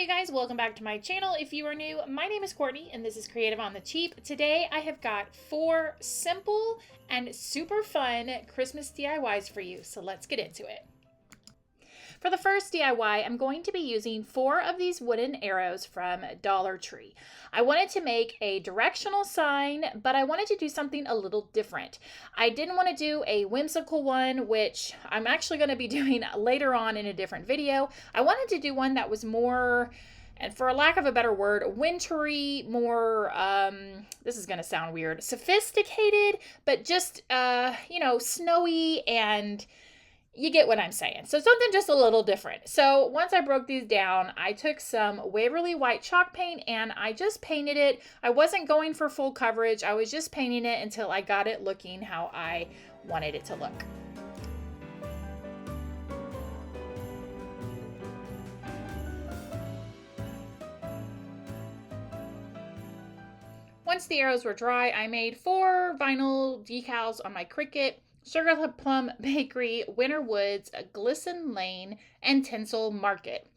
you guys, welcome back to my channel. If you are new, my name is Courtney and this is Creative on the Cheap. Today I have got 4 simple and super fun Christmas DIYs for you, so let's get into it. For the first DIY, I'm going to be using 4 of these wooden arrows from Dollar Tree. I wanted to make a directional sign, but I wanted to do something a little different. I didn't want to do a whimsical one, which I'm actually going to be doing later on in a different video. I wanted to do one that was more, and for a lack of a better word, wintry, more, this is going to sound weird, sophisticated, but just, snowy, and you get what I'm saying. So something just a little different. So once I broke these down, I took some Waverly white chalk paint and I just painted it. I wasn't going for full coverage. I was just painting it until I got it looking how I wanted it to look. Once the arrows were dry, I made 4 vinyl decals on my Cricut, Sugar Plum Bakery, Winter Woods, Glisten Lane, and Tinsel Market.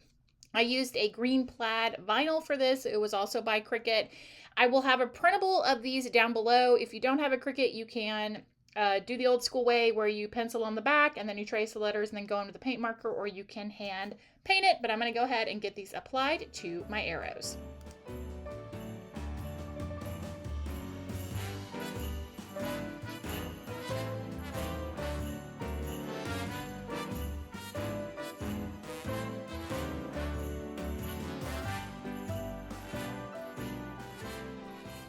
I used a green plaid vinyl for this. It was also by Cricut. I will have a printable of these down below. If you don't have a Cricut, you can do the old school way where you pencil on the back and then you trace the letters and then go in with a paint marker, or you can hand paint it, but I'm going to go ahead and get these applied to my arrows.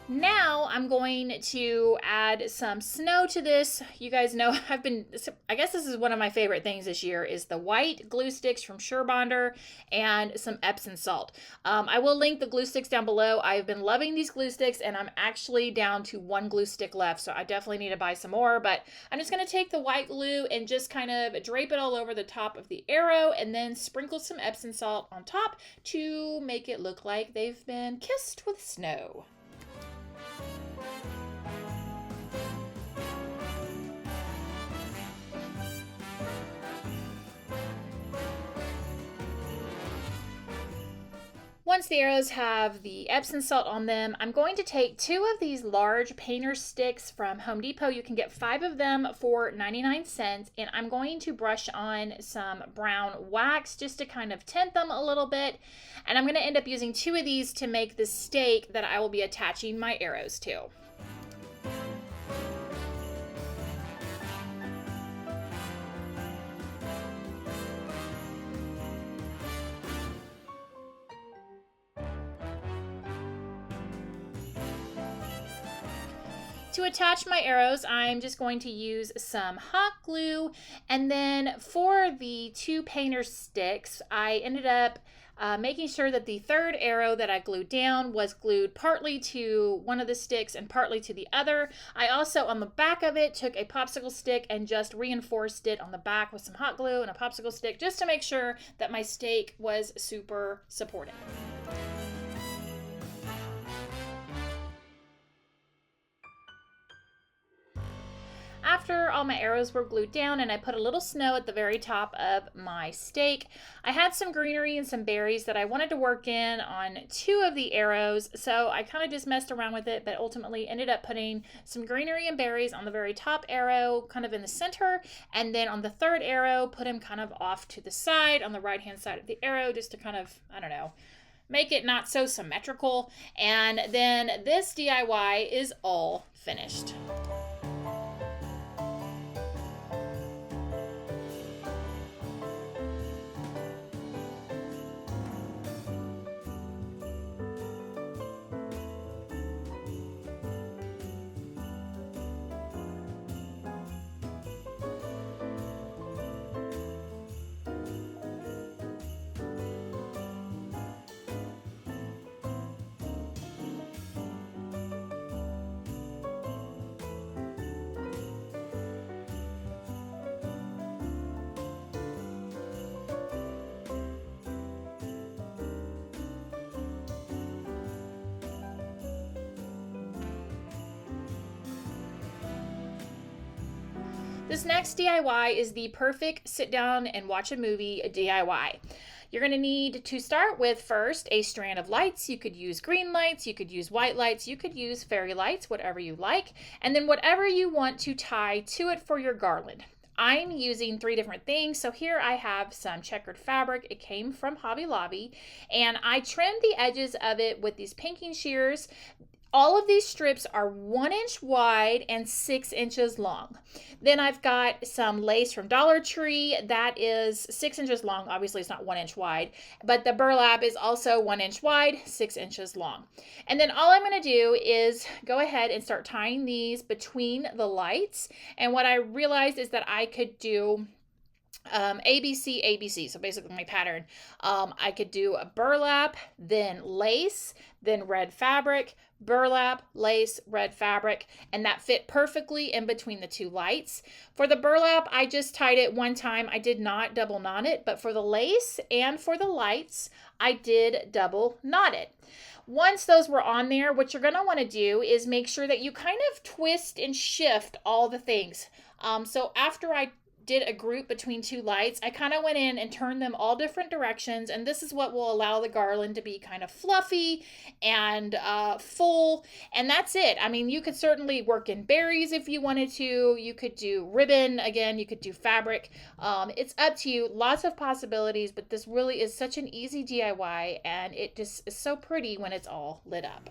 Now I'm going to add some snow to this. You guys know I guess this is one of my favorite things this year is the white glue sticks from Surebonder and some Epsom salt. I will link the glue sticks down below. I've been loving these glue sticks and I'm actually down to 1 glue stick left, so I definitely need to buy some more, but I'm just going to take the white glue and just kind of drape it all over the top of the arrow and then sprinkle some Epsom salt on top to make it look like they've been kissed with snow. Once the arrows have the Epsom salt on them, I'm going to take 2 of these large painter sticks from Home Depot. You can get 5 of them for 99 cents, and I'm going to brush on some brown wax just to kind of tint them a little bit. And I'm going to end up using 2 of these to make the stake that I will be attaching my arrows to. To attach my arrows, I'm just going to use some hot glue, and then for the 2 painter sticks, I ended up making sure that the 3rd arrow that I glued down was glued partly to one of the sticks and partly to the other. I also, on the back of it, took a popsicle stick and just reinforced it on the back with some hot glue and a popsicle stick just to make sure that my stake was super supportive. After all my arrows were glued down and I put a little snow at the very top of my stake, I had some greenery and some berries that I wanted to work in on 2 of the arrows, so I kind of just messed around with it, but ultimately ended up putting some greenery and berries on the very top arrow, kind of in the center, and then on the 3rd arrow, put them kind of off to the side on the right-hand side of the arrow, just to kind of, I don't know, make it not so symmetrical. And then this DIY is all finished. This next DIY is the perfect sit down and watch a movie DIY. You're going to need to start with first a strand of lights. You could use green lights, you could use white lights, you could use fairy lights, whatever you like, and then whatever you want to tie to it for your garland. I'm using 3 different things. So here I have some checkered fabric. It came from Hobby Lobby, and I trimmed the edges of it with these pinking shears. All of these strips are 1 inch wide and 6 inches long. Then I've got some lace from Dollar Tree that is 6 inches long. Obviously it's not 1 inch wide, but the burlap is also 1 inch wide, 6 inches long. And then all I'm going to do is go ahead and start tying these between the lights. And what I realized is that I could do ABC, ABC. So basically my pattern, I could do a burlap, then lace, then red fabric, burlap, lace, red fabric, and that fit perfectly in between the 2 lights. For the burlap, I just tied it 1 time. I did not double knot it, but for the lace and for the lights, I did double knot it. Once those were on there, what you're going to want to do is make sure that you kind of twist and shift all the things. So after I did a group between 2 lights, I kind of went in and turned them all different directions, and this is what will allow the garland to be kind of fluffy and full, and that's it. I mean, you could certainly work in berries if you wanted to. You could do ribbon, again, you could do fabric. It's up to you. Lots of possibilities, but this really is such an easy DIY, and it just is so pretty when it's all lit up.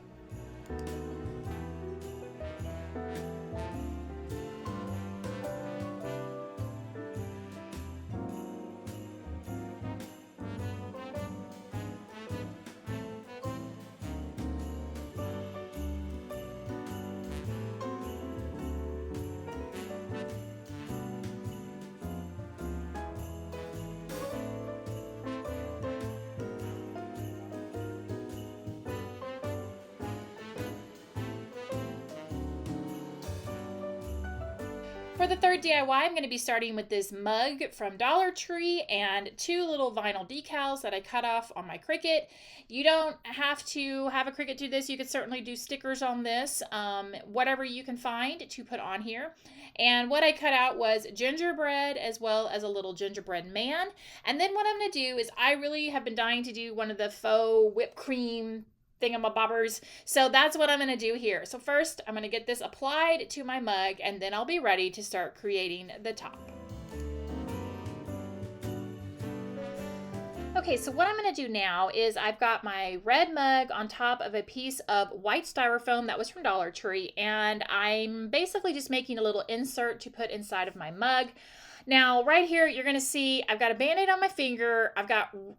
For the third DIY, I'm going to be starting with this mug from Dollar Tree and 2 little vinyl decals that I cut off on my Cricut. You don't have to have a Cricut do this. You could certainly do stickers on this, whatever you can find to put on here. And what I cut out was gingerbread as well as a little gingerbread man. And then what I'm going to do is I really have been dying to do one of the faux whipped cream thingamabobbers. So that's what I'm going to do here. So first I'm going to get this applied to my mug, and then I'll be ready to start creating the top. Okay, so what I'm going to do now is I've got my red mug on top of a piece of white styrofoam that was from Dollar Tree, and I'm basically just making a little insert to put inside of my mug. Now, right here, you're going to see I've got a Band-Aid on my finger.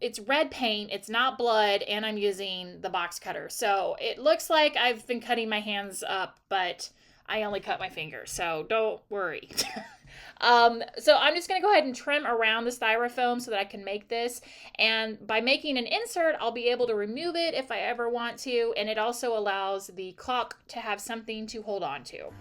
It's red paint, it's not blood, and I'm using the box cutter. So it looks like I've been cutting my hands up, but I only cut my finger, so don't worry. So I'm just going to go ahead and trim around the styrofoam so that I can make this. And by making an insert, I'll be able to remove it if I ever want to. And it also allows the caulk to have something to hold on to.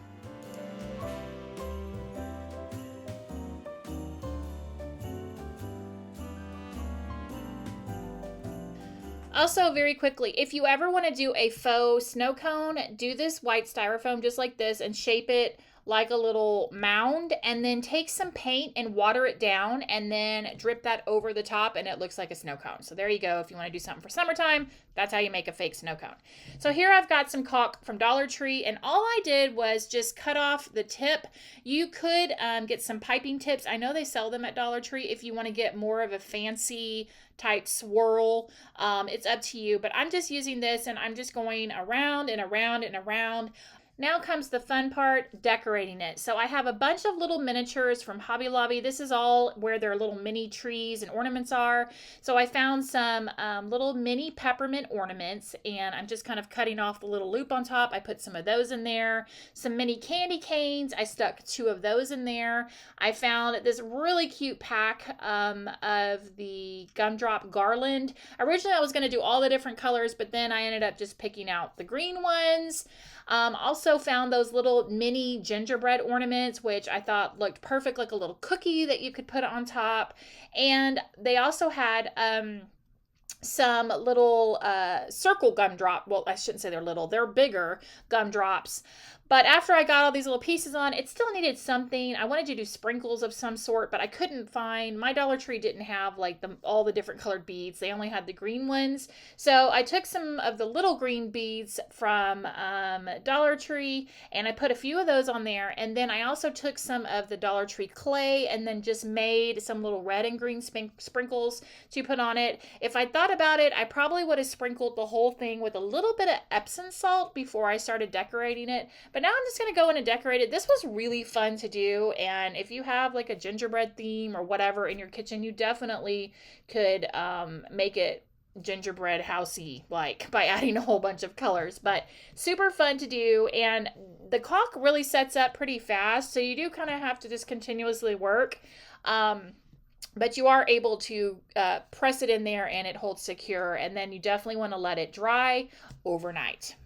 Also, very quickly, if you ever want to do a faux snow cone, do this white styrofoam just like this and shape it like a little mound, and then take some paint and water it down and then drip that over the top, and it looks like a snow cone. So there you go. If you want to do something for summertime, that's how you make a fake snow cone. So here I've got some caulk from Dollar Tree, and all I did was just cut off the tip. You could get some piping tips. I know they sell them at Dollar Tree if you want to get more of a fancy type swirl. It's up to you, but I'm just using this, and I'm just going around and around and around. Now comes the fun part, decorating it. So I have a bunch of little miniatures from Hobby Lobby. This is all where their little mini trees and ornaments are. So I found some little mini peppermint ornaments, and I'm just kind of cutting off the little loop on top. I put some of those in there. Some mini candy canes. I stuck 2 of those in there. I found this really cute pack of the gumdrop garland. Originally I was going to do all the different colors, but then I ended up just picking out the green ones. Also found those little mini gingerbread ornaments, which I thought looked perfect, like a little cookie that you could put on top. And they also had some little circle gumdrop. Well, I shouldn't say they're little, they're bigger gumdrops. But after I got all these little pieces on, it still needed something. I wanted to do sprinkles of some sort, but I couldn't find, my Dollar Tree didn't have like all the different colored beads. They only had the green ones. So I took some of the little green beads from Dollar Tree and I put a few of those on there. And then I also took some of the Dollar Tree clay and then just made some little red and green sprinkles to put on it. If I thought about it, I probably would have sprinkled the whole thing with a little bit of Epsom salt before I started decorating it. But now I'm just going to go in and decorate it. This was really fun to do. And if you have like a gingerbread theme or whatever in your kitchen, you definitely could make it gingerbread housey like by adding a whole bunch of colors. But super fun to do. And the caulk really sets up pretty fast. So you do kind of have to just continuously work. But you are able to press it in there and it holds secure. And then you definitely want to let it dry overnight.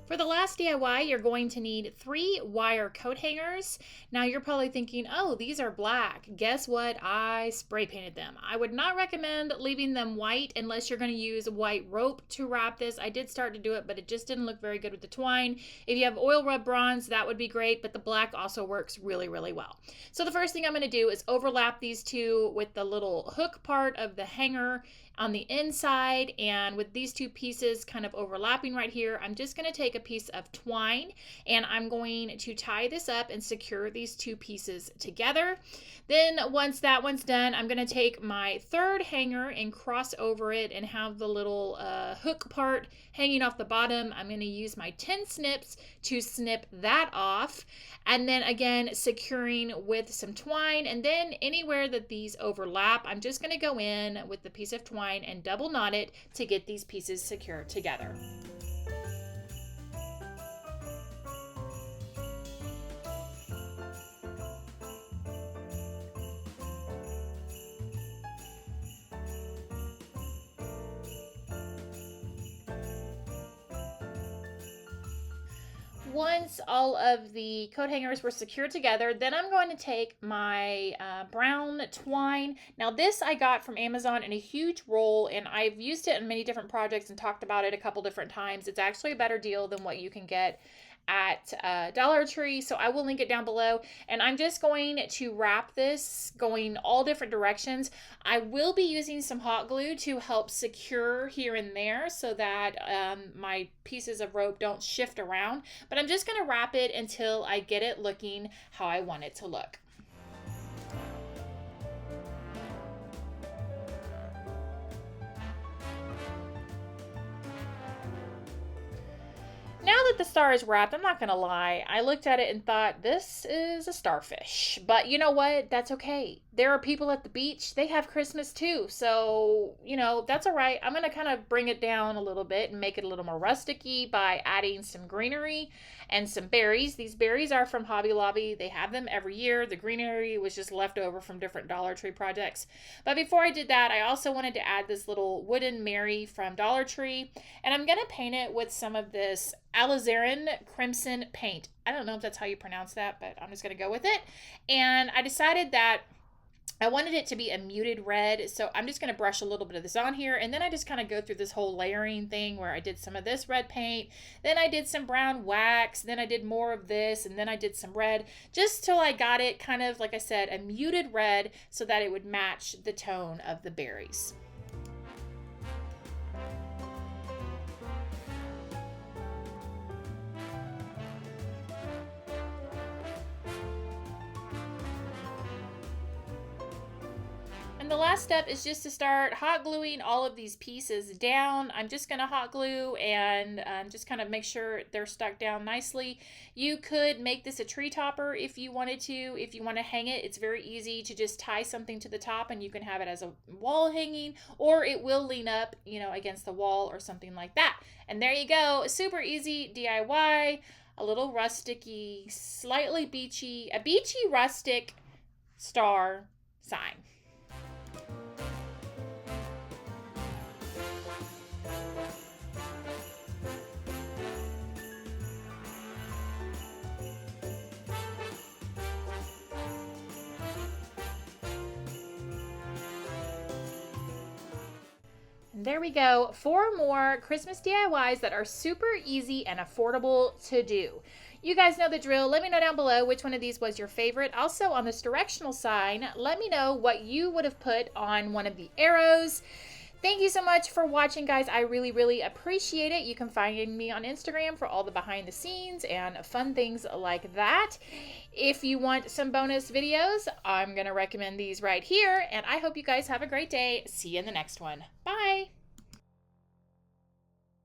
For the last DIY, you're going to need 3 wire coat hangers. Now you're probably thinking, oh, these are black. Guess what? I spray painted them. I would not recommend leaving them white unless you're going to use white rope to wrap this. I did start to do it, but it just didn't look very good with the twine. If you have oil rub bronze, that would be great, but the black also works really, really well. So the first thing I'm going to do is overlap these two with the little hook part of the hanger on the inside, and with these two pieces kind of overlapping right here, I'm just going to take a piece of twine and I'm going to tie this up and secure these two pieces together. Then once that one's done, I'm going to take my third hanger and cross over it and have the little hook part hanging off the bottom. I'm going to use my 10 snips to snip that off, and then again securing with some twine. And then anywhere that these overlap, I'm just going to go in with the piece of twine and double knot it to get these pieces secured together. Once all of the coat hangers were secured together, then I'm going to take my brown twine. Now this I got from Amazon in a huge roll, and I've used it in many different projects and talked about it a couple different times. It's actually a better deal than what you can get at Dollar Tree, so I will link it down below. And I'm just going to wrap this going all different directions. I will be using some hot glue to help secure here and there so that my pieces of rope don't shift around, but I'm just going to wrap it until I get it looking how I want it to look. Now that the star is wrapped, I'm not going to lie, I looked at it and thought, this is a starfish. But you know what? That's okay. There are people at the beach. They have Christmas too. So, you know, that's all right. I'm going to kind of bring it down a little bit and make it a little more rustic-y by adding some greenery and some berries. These berries are from Hobby Lobby. They have them every year. The greenery was just left over from different Dollar Tree projects. But before I did that, I also wanted to add this little wooden Mary from Dollar Tree. And I'm going to paint it with some of this alizarin crimson paint. I don't know if that's how you pronounce that, but I'm just going to go with it. And I decided that I wanted it to be a muted red, so I'm just going to brush a little bit of this on here, and then I just kind of go through this whole layering thing where I did some of this red paint, then I did some brown wax, then I did more of this, and then I did some red, just till I got it kind of, like I said, a muted red so that it would match the tone of the berries. And the last step is just to start hot gluing all of these pieces down. I'm just going to hot glue and just kind of make sure they're stuck down nicely. You could make this a tree topper if you wanted to. If you want to hang it, it's very easy to just tie something to the top and you can have it as a wall hanging, or it will lean up, you know, against the wall or something like that. And there you go. Super easy DIY, a little rustic-y, slightly beachy, a beachy rustic star sign. There we go. 4 more Christmas DIYs that are super easy and affordable to do. You guys know the drill. Let me know down below which one of these was your favorite. Also, on this directional sign, let me know what you would have put on one of the arrows. Thank you so much for watching, guys. I really, really appreciate it. You can find me on Instagram for all the behind the scenes and fun things like that. If you want some bonus videos, I'm going to recommend these right here. And I hope you guys have a great day. See you in the next one. Bye.